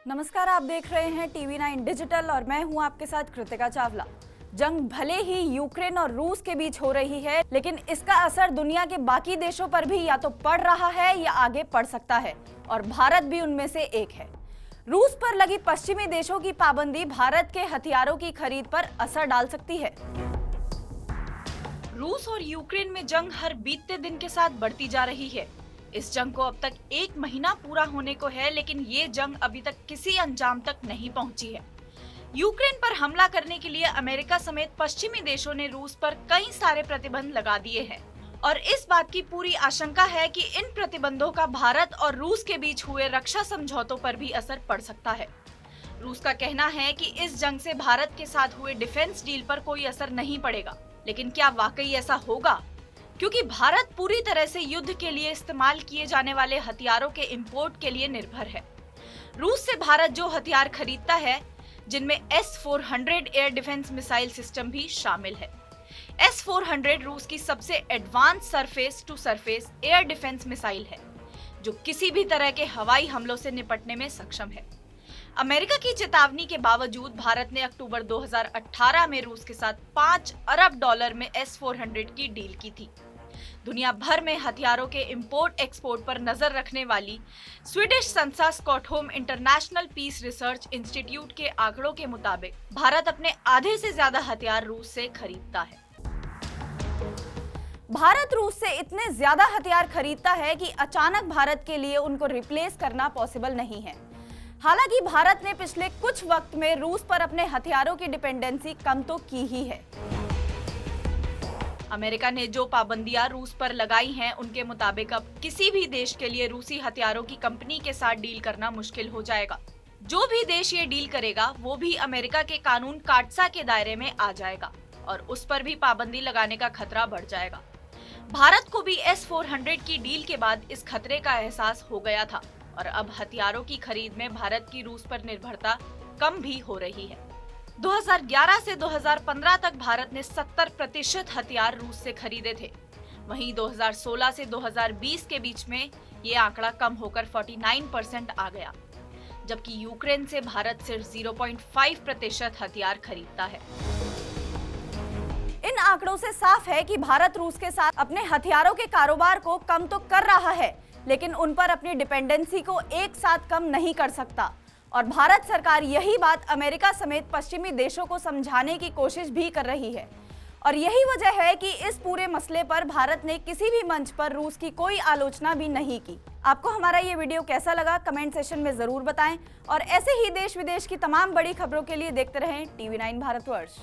नमस्कार, आप देख रहे हैं TV9 डिजिटल और मैं हूं आपके साथ कृतिका चावला। जंग भले ही यूक्रेन और रूस के बीच हो रही है, लेकिन इसका असर दुनिया के बाकी देशों पर भी या तो पड़ रहा है या आगे पड़ सकता है, और भारत भी उनमें से एक है। रूस पर लगी पश्चिमी देशों की पाबंदी भारत के हथियारों की खरीद पर असर डाल सकती है। रूस और यूक्रेन में जंग हर बीतते दिन के साथ बढ़ती जा रही है। इस जंग को अब तक 1 महीना पूरा होने को है, लेकिन ये जंग अभी तक किसी अंजाम तक नहीं पहुंची है। यूक्रेन पर हमला करने के लिए अमेरिका समेत पश्चिमी देशों ने रूस पर कई सारे प्रतिबंध लगा दिए हैं, और इस बात की पूरी आशंका है कि इन प्रतिबंधों का भारत और रूस के बीच हुए रक्षा समझौतों पर भी असर पड़ सकता है। रूस का कहना है कि इस जंग से भारत के साथ हुए डिफेंस डील पर कोई असर नहीं पड़ेगा, लेकिन क्या वाकई ऐसा होगा? क्योंकि भारत पूरी तरह से युद्ध के लिए इस्तेमाल किए जाने वाले हथियारों के इंपोर्ट के लिए निर्भर है। रूस से भारत जो हथियार खरीदता है, जिनमें S-400 air defence missile system भी शामिल है। S-400 रूस की सबसे advance surface to surface air defence missile है, जो किसी भी तरह के हवाई हमलों से निपटने में सक्षम है। अमेरिका की चेतावनी के बावजूद भारत ने अक्टूबर 2018 में रूस के साथ $5 अरब में S-400 की डील की थी। दुनिया भर में हथियारों के इंपोर्ट एक्सपोर्ट पर नजर रखने वाली स्वीडिश संस्था Stockholm International Peace Research Institute के आंकड़ों के मुताबिक भारत अपने आधे से ज्यादा हथियार रूस से खरीदता है। भारत रूस से इतने ज्यादा हथियार खरीदता है कि अचानक भारत के लिए उनको रिप्लेस करना पॉसिबल नहीं है। हालांकि भारत ने पिछले कुछ वक्त में रूस पर अपने हथियारों की डिपेंडेंसी कम तो की ही है। अमेरिका ने जो पाबंदियां रूस पर लगाई हैं, उनके मुताबिक अब किसी भी देश के लिए रूसी हथियारों की कंपनी के साथ डील करना मुश्किल हो जाएगा। जो भी देश ये डील करेगा, वो भी अमेरिका के कानून काटसा के दायरे में आ जाएगा, और उस पर भी पाबंदी लगाने का खतरा बढ़ जाएगा। भारत को भी S-400 की डील के बाद इस खतरे का एहसास हो गया था, और अब हथियारों की खरीद में भारत की रूस पर निर्भरता कम भी हो रही है। 2011 से 2015 तक भारत ने 70% हथियार रूस से खरीदे थे। वहीं 2016 से 2020 के बीच में ये आंकड़ा कम होकर 49% आ गया, जबकि यूक्रेन से भारत सिर्फ 0.5% हथियार खरीदता है। इन आंकड़ों से साफ है कि भारत रूस के साथ अपने हथियारों के कारोबार को कम तो कर रहा है, लेकिन उन पर अपनी डिपेंडेंसी को एक साथ कम नहीं कर सकता। और भारत सरकार यही बात अमेरिका समेत पश्चिमी देशों को समझाने की कोशिश भी कर रही है, और यही वजह है कि इस पूरे मसले पर भारत ने किसी भी मंच पर रूस की कोई आलोचना भी नहीं की। आपको हमारा ये वीडियो कैसा लगा, कमेंट सेक्शन में जरूर बताएं, और ऐसे ही देश विदेश की तमाम बड़ी खबरों के लिए देखते रहें TV9 भारतवर्ष।